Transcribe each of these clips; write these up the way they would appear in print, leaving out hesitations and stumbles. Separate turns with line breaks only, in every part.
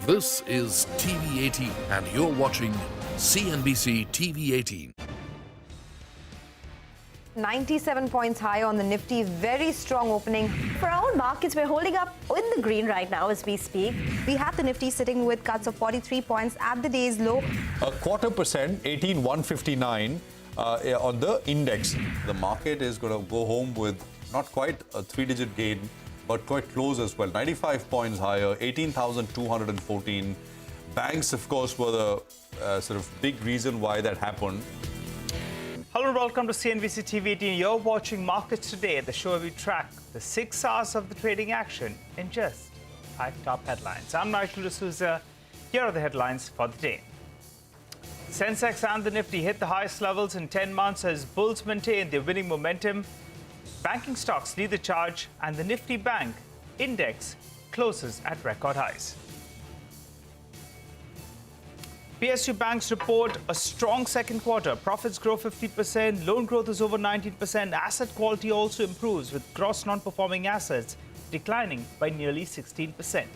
This is TV18 and you're watching CNBC-TV18.
97 points higher on the Nifty, very strong opening.
For our own markets, we're holding up in the green right now as we speak.
We have the Nifty sitting with cuts of 43 points at the day's low.
0.25%, 18,159 on the index. The market is going to go home with not quite a three-digit gain, but quite close as well. 95 points higher, 18,214. Banks, of course, were the sort of big reason why that happened.
Hello and welcome to CNBC-TV18. You're watching Markets Today, the show where we track the 6 hours of the trading action in just 5 top headlines. I'm Marico. Here are the headlines for the day. Sensex and the Nifty hit the highest levels in 10 months as bulls maintain their winning momentum. Banking stocks lead the charge, and the Nifty Bank index closes at record highs. PSU banks report a strong second quarter. Profits grow 50%, loan growth is over 19%, asset quality also improves with gross non-performing assets declining by nearly 16%.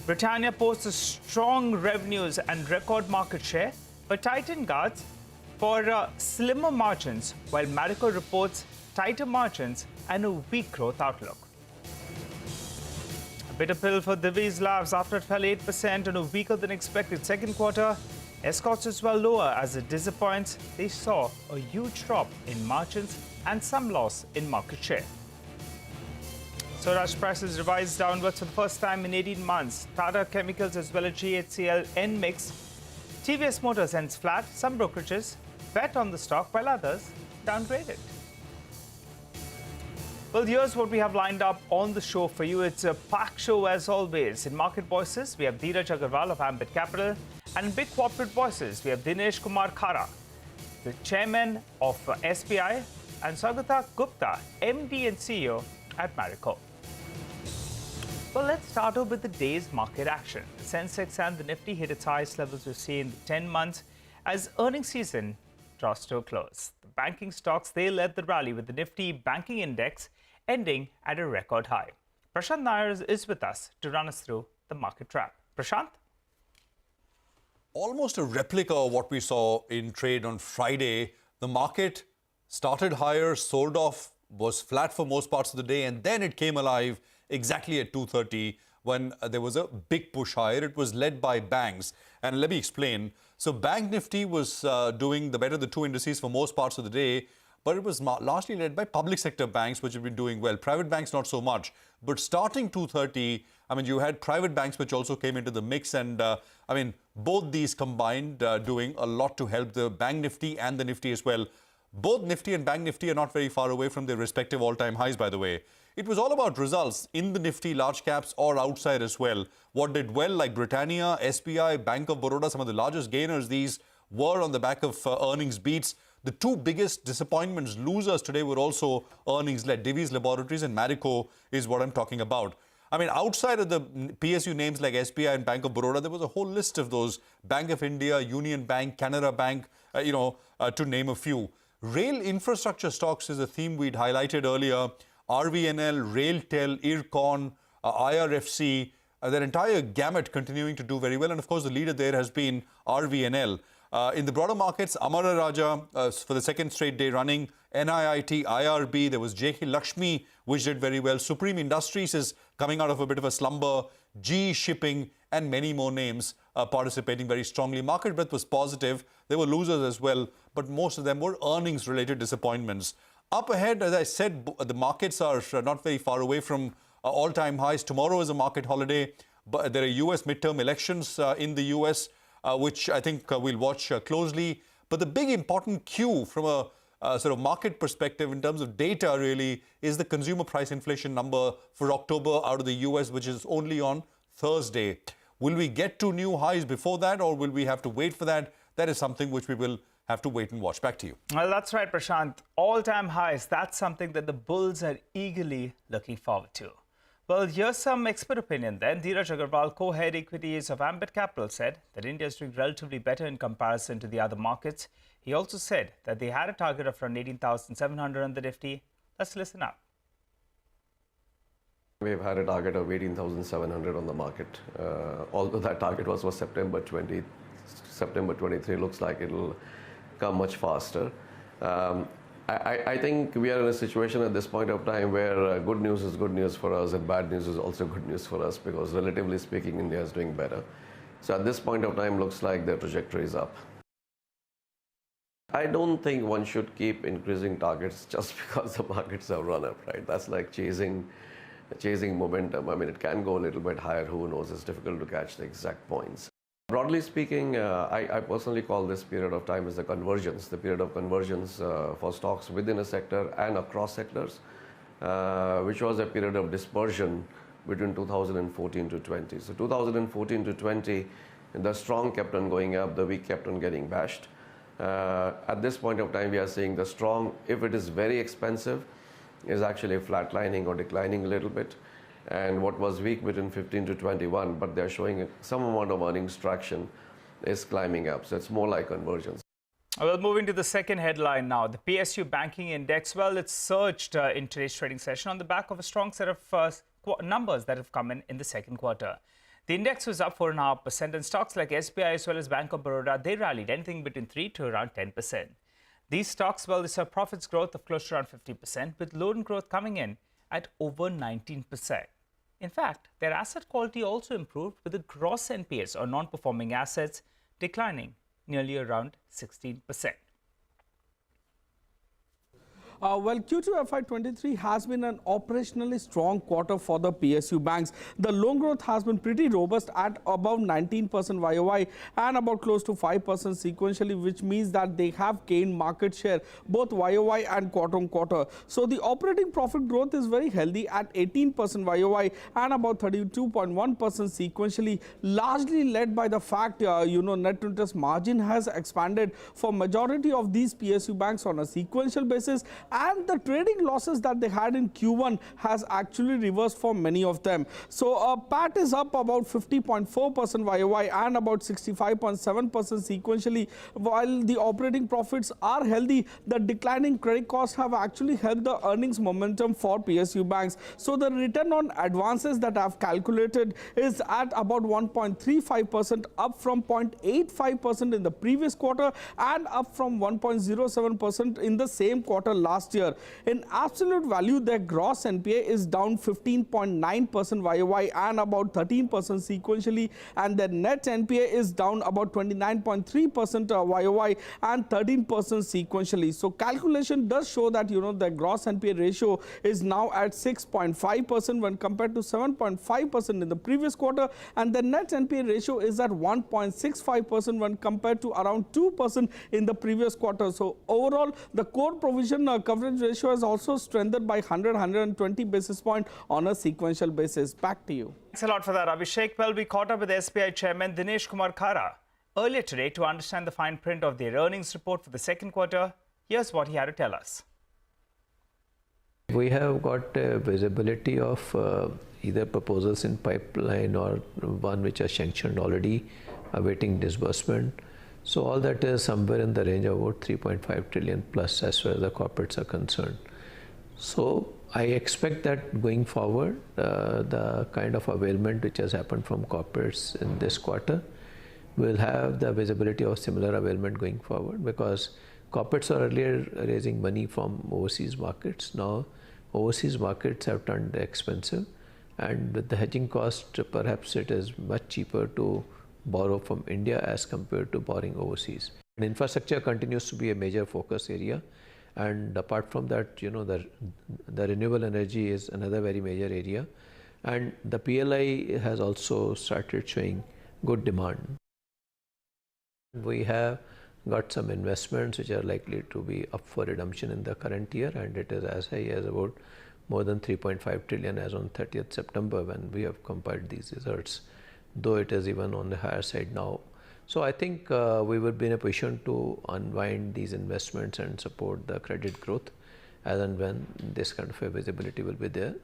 Britannia posts strong revenues and record market share, but tightened guards for slimmer margins, while Marico reports tighter margins and a weak growth outlook. A bitter pill for Divi's Labs after it fell 8% on a weaker than expected second quarter. Escorts as well lower as it disappoints. They saw a huge drop in margins and some loss in market share. Soda ash prices revised downwards for the first time in 18 months. Tata Chemicals as well as GHCL end mix. TVS Motors ends flat. Some brokerages bet on the stock while others downgraded. Well, here's what we have lined up on the show for you. It's a packed show as always. In Market Voices, we have Dheeraj Agarwal of Ambit Capital. And in Big Corporate Voices, we have Dinesh Kumar Khara, the chairman of SBI, and Saugata Gupta, MD and CEO at Marico. Well, let's start off with the day's market action. The Sensex and the Nifty hit its highest levels we've seen in 10 months as earnings season draws to a close. The banking stocks, they led the rally with the Nifty banking index ending at a record high. Prashant Nair is with us to run us through the market trap. Prashant?
Almost a replica of what we saw in trade on Friday. The market started higher, sold off, was flat for most parts of the day, and then it came alive exactly at 2:30 when there was a big push higher. It was led by banks. And let me explain. So Bank Nifty was doing the better of the two indices for most parts of the day, but it was largely led by public sector banks, which have been doing well. Private banks, not so much. But starting 2:30, I mean, you had private banks which also came into the mix. And I mean, both these combined doing a lot to help the Bank Nifty and the Nifty as well. Both Nifty and Bank Nifty are not very far away from their respective all-time highs, by the way. It was all about results in the Nifty, large caps or outside as well. What did well, like Britannia, SBI, Bank of Baroda, some of the largest gainers, these were on the back of earnings beats. The two biggest disappointments, losers today were also earnings-led. Divi's Laboratories and Marico is what I'm talking about. I mean, outside of the PSU names like SBI and Bank of Baroda, there was a whole list of those. Bank of India, Union Bank, Canara Bank, to name a few. Rail infrastructure stocks is a theme we'd highlighted earlier. RVNL, RailTel, IRCON, IRFC, their entire gamut continuing to do very well. And of course, the leader there has been RVNL. In the broader markets, Amara Raja for the second straight day running, NIIT, IRB, there was JK Lakshmi, which did very well. Supreme Industries is coming out of a bit of a slumber. GE Shipping and many more names participating very strongly. Market breadth was positive. There were losers as well, but most of them were earnings-related disappointments. Up ahead, as I said, the markets are not very far away from all-time highs. Tomorrow is a market holiday, but there are U.S. midterm elections in the U.S., which I think we'll watch closely. But the big important cue from a sort of market perspective in terms of data really is the consumer price inflation number for October out of the U.S., which is only on Thursday. Will we get to new highs before that, or will we have to wait for that? That is something which we will have to wait and watch. Back to you.
Well, that's right, Prashant. All-time highs, that's something that the bulls are eagerly looking forward to. Well, here's some expert opinion then. Dheeraj Agarwal, co-head equities of Ambit Capital, said that India is doing relatively better in comparison to the other markets. He also said that they had a target of around 18,700 on the Nifty. Let's listen up.
We've had a target of 18,700 on the market. Although that target was for September 20, September 23, looks like it'll come much faster. I think we are in a situation at this point of time where good news is good news for us and bad news is also good news for us, because relatively speaking, India is doing better. So at this point of time, looks like the trajectory is up. I don't think one should keep increasing targets just because the markets have run up, right? That's like chasing momentum. I mean, it can go a little bit higher, who knows? It's difficult to catch the exact points. Broadly speaking, I personally call this period of time as the convergence, the period of convergence for stocks within a sector and across sectors, which was a period of dispersion between 2014 to 20. So 2014 to 20, the strong kept on going up, the weak kept on getting bashed. At this point of time, we are seeing the strong, if it is very expensive, is actually flatlining or declining a little bit. And what was weak between 15 to 21, but they're showing some amount of earnings traction, is climbing up. So it's more like convergence.
Well, moving to the second headline now. The PSU Banking Index, well, it surged in today's trading session on the back of a strong set of numbers that have come in the second quarter. The index was up 4.5%, and stocks like SBI as well as Bank of Baroda, they rallied anything between 3 to around 10%. These stocks, well, they saw profits growth of close to around 50%, with loan growth coming in at over 19%. In fact, their asset quality also improved, with the gross NPAs or non-performing assets declining nearly around 16%.
Well, Q2 FY23 has been an operationally strong quarter for the PSU banks. The loan growth has been pretty robust at above 19% YOY and about close to 5% sequentially, which means that they have gained market share both YOY and quarter on quarter. So the operating profit growth is very healthy at 18% YOY and about 32.1% sequentially, largely led by the fact, net interest margin has expanded for majority of these PSU banks on a sequential basis, and the trading losses that they had in Q1 has actually reversed for many of them. So PAT is up about 50.4% YOY and about 65.7% sequentially. While the operating profits are healthy, the declining credit costs have actually helped the earnings momentum for PSU banks. So the return on advances that I've calculated is at about 1.35%, up from 0.85% in the previous quarter and up from 1.07% in the same quarter last year. In absolute value, their gross NPA is down 15.9% YOY and about 13% sequentially, and their net NPA is down about 29.3% YOY and 13% sequentially. So calculation does show that the gross NPA ratio is now at 6.5% when compared to 7.5% in the previous quarter, and the net NPA ratio is at 1.65% when compared to around 2% in the previous quarter. So overall, the core provision coverage ratio has also strengthened by 120 basis points on a sequential basis. Back to you.
Thanks a lot for that, Abhishek. Well, we caught up with SBI Chairman Dinesh Kumar Khara earlier today to understand the fine print of their earnings report for the second quarter. Here's what he had to tell us.
We have got visibility of either proposals in pipeline or one which are sanctioned already, awaiting disbursement. So all that is somewhere in the range of about 3.5 trillion plus as far as the corporates are concerned. So I expect that going forward, the kind of availment which has happened from corporates in this quarter will have the visibility of similar availment going forward, because corporates are earlier raising money from overseas markets. Now overseas markets have turned expensive, and with the hedging cost, perhaps it is much cheaper to borrow from India as compared to borrowing overseas. And infrastructure continues to be a major focus area, and apart from that, the renewable energy is another very major area, and the PLI has also started showing good demand. We have got some investments which are likely to be up for redemption in the current year, and it is as high as about more than 3.5 trillion as on 30th September when we have compiled these results, though it is even on the higher side now. So I think we will be in a position to unwind these investments and support the credit growth as and when this kind of a visibility will be there.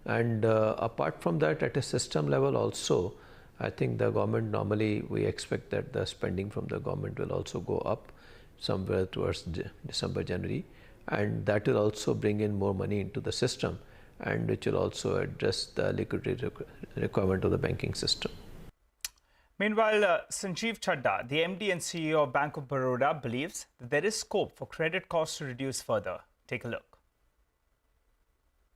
And apart from that, at a system level also, I think the government, normally we expect that the spending from the government will also go up somewhere towards December, January, and that will also bring in more money into the system, and which will also address the liquidity requirement of the banking system.
Meanwhile, Sanjeev Chadda, the MD and CEO of Bank of Baroda, believes that there is scope for credit costs to reduce further. Take a look.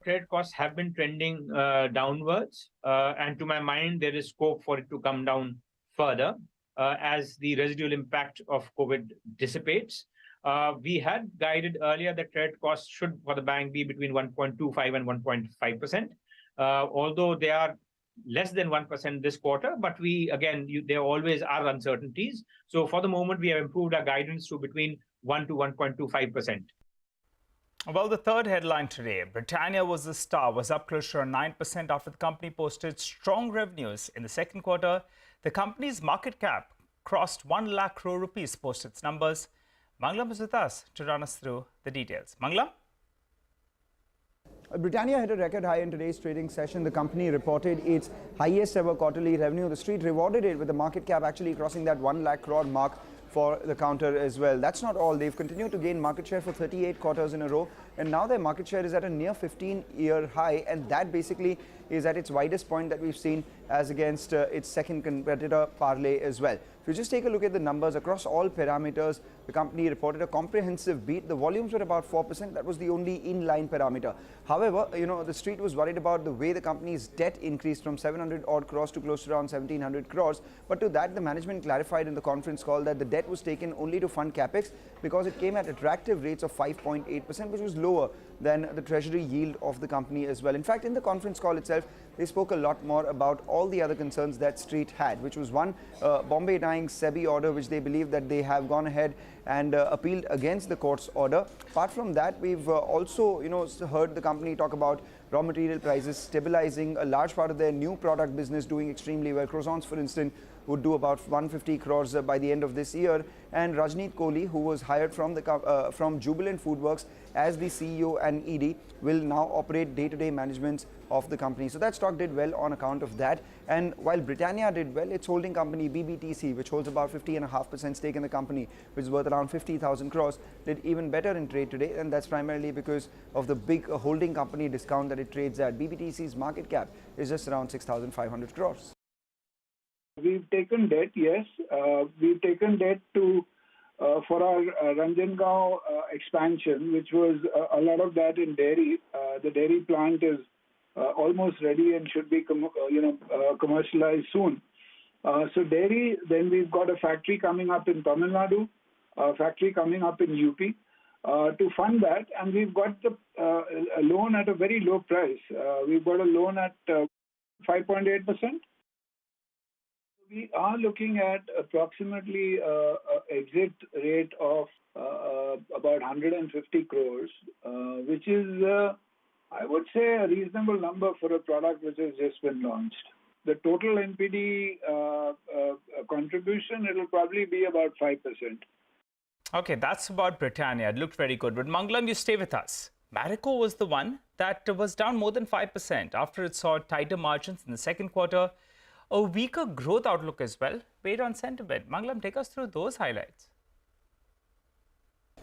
Credit costs have been trending downwards, and to my mind, there is scope for it to come down further as the residual impact of COVID dissipates. We had guided earlier that credit costs should, for the bank, be between 1.25 and 1.5%, although they are less than 1% this quarter. But there always are uncertainties. So for the moment, we have improved our guidance to between 1 to 1.25%.
Well, the third headline today, Britannia was the star, was up close to 9% after the company posted strong revenues in the second quarter. The company's market cap crossed 1 lakh crore rupees post its numbers. Manglam is with us to run us through the details. Manglam?
Britannia hit a record high in today's trading session. The company reported its highest ever quarterly revenue. The street rewarded it with the market cap actually crossing that 1 lakh crore mark for the counter as well. That's not all. They've continued to gain market share for 38 quarters in a row, and now their market share is at a near 15-year high, and that basically is at its widest point that we've seen as against its second competitor Parle as well. If you just take a look at the numbers across all parameters, the company reported a comprehensive beat. The volumes were about 4%. That was the only in-line parameter. However, the street was worried about the way the company's debt increased from 700 odd crores to close to around 1700 crores. But to that, the management clarified in the conference call that the debt was taken only to fund capex because it came at attractive rates of 5.8%, which was lower than the treasury yield of the company as well. In fact, in the conference call itself, they spoke a lot more about all the other concerns that street had, which was one, Bombay Dying's SEBI order, which they believe that they have gone ahead and appealed against the court's order. Apart from that, we've also heard the company talk about raw material prices stabilizing, a large part of their new product business doing extremely well. Croissants, for instance, would do about 150 crores by the end of this year. And Rajneet Kohli, who was hired from Jubilant Foodworks as the CEO and ED, will now operate day-to-day management of the company. So that stock did well on account of that. And while Britannia did well, its holding company BBTC, which holds about 50.5% stake in the company, which is worth around 50,000 crores, did even better in trade today. And that's primarily because of the big holding company discount that it trades at. BBTC's market cap is just around 6,500 crores.
We've taken debt, yes. We've taken debt for our Ranjangaon expansion, which was a lot of that in dairy. The dairy plant is almost ready and should be commercialized soon. So dairy, then we've got a factory coming up in Tamil Nadu, a factory coming up in UP. To fund that, and we've got a loan at a very low price. We've got a loan at 5.8%. We are looking at approximately exit rate of about 150 crores, which is, I would say, a reasonable number for a product which has just been launched. The total NPD contribution, it will probably be about 5%.
Okay, that's about Britannia. It looked very good. But Manglam, you stay with us. Marico was the one that was down more than 5% after it saw tighter margins in the second quarter. A weaker growth outlook as well, weighed on sentiment. Manglam, take us through those highlights.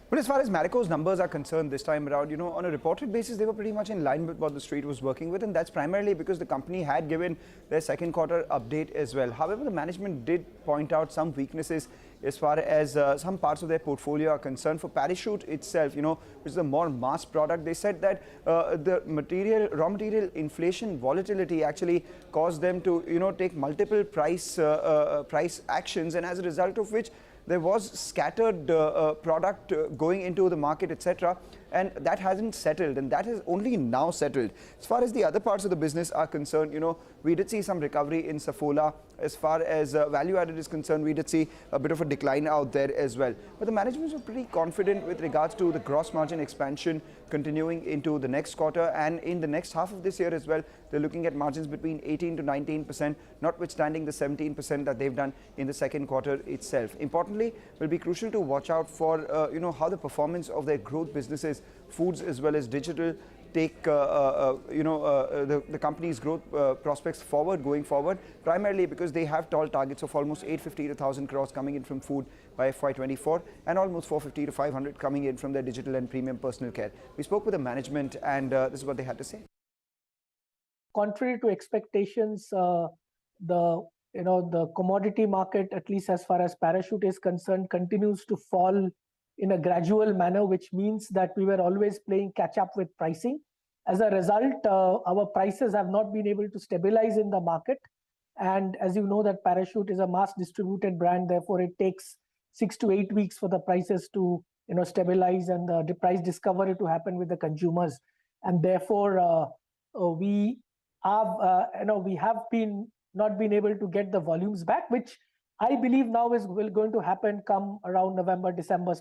But as far as Marico's numbers are concerned this time around, on a reported basis, they were pretty much in line with what the street was working with. And that's primarily because the company had given their second quarter update as well. However, the management did point out some weaknesses as far as some parts of their portfolio are concerned. For Parachute itself, which is a more mass product, they said that the raw material inflation volatility actually caused them to, take multiple price actions, and as a result of which there was scattered product going into the market, etc. And that hasn't settled, and that has only now settled. As far as the other parts of the business are concerned, we did see some recovery in Saffola. As far as value added is concerned, we did see a bit of a decline out there as well. But the management were pretty confident with regards to the gross margin expansion continuing into the next quarter, and in the next half of this year as well. They're looking at margins between 18 to 19%, notwithstanding the 17% that they've done in the second quarter itself. Importantly, it will be crucial to watch out for how the performance of their growth businesses, foods as well as digital, take the company's growth prospects forward going forward, primarily because they have tall targets of almost 850 to 1,000 crores coming in from food by FY24 and almost 450 to 500 coming in from their digital and premium personal care. We spoke with the management, and this is what they had to say.
contrary to expectations, the commodity market, at least as far as Parachute is concerned, continues to fall in a gradual manner, which means that we were always playing catch up with pricing. As a result, our prices have not been able to stabilize in the market. And as you know, that Parachute is a mass distributed brand, therefore it takes 6 to 8 weeks for the prices to stabilize and the price discovery to happen with the consumers. And therefore, we have not been able to get the volumes back, which I believe now is going to happen come around November, December,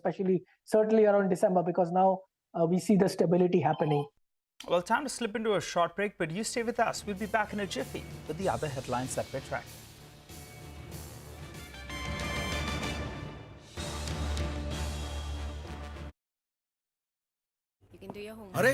certainly around December, because now we see the stability happening.
Well, time to slip into a short break, but you stay with us. We'll be back in a jiffy with the other headlines that we're tracking.
You can do your homework.
अरे